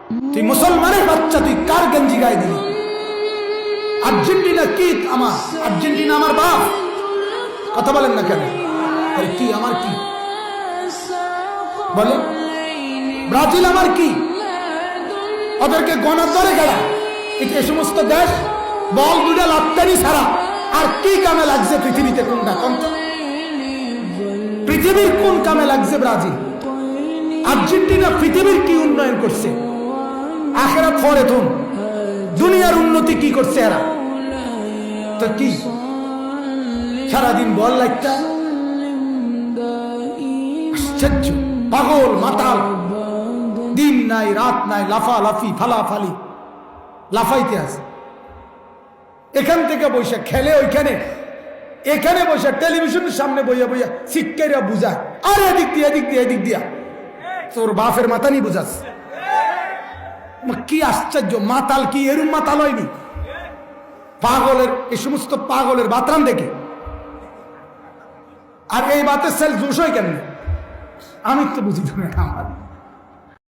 তুই মুসলমানের বাচ্চা, তুই কার গেঞ্জি গায়ে দিলি? আর্জেন্টিনা কি আমার? আর্জেন্টিনা আমার বাপ। কথা বলেন না কেন? আরে কি আমার কি বলে? ব্রাজিল আমার কি? ওদেরকে গণার দরে গেলা। এ সমস্ত দেশ বল দুটা লাভতারি ছাড়া আর কি কামে লাগছে পৃথিবীতে? কোনটা কন্ত? পৃথিবীর কোন কামে লাগছে ব্রাজিল? আর্জেন্টিনা পৃথিবীর কি উন্নয়ন করছে? আখেরাত ফরে তুম দুনিয়ার উন্নতি কি করছে এরা? তো কি সারাদিন বল লাগতা? আশ্চর্য, পাগল মাতাল, দিন নাই রাত নাই, লাফালাফি ফালাফালি, লাফাইতে আছে। এখান থেকে বসে খেলে ওইখানে, এখানে বসে টেলিভিশনের সামনে বইয়া বইয়া শিক্ষারা বুঝায়, আর এদিক দিয়া এদিক দিয়া এদিক দিয়া তোর বাপের মাথা নি বুঝাস। কি আশ্চর্য, মাতাল কি এরম মাতাল হয়নি? পাগলের এই সমস্ত পাগলের বাতরান দেখে। আর এই বাতের সেল জোশ হয় কেন? আমি তো বুঝি না। আমার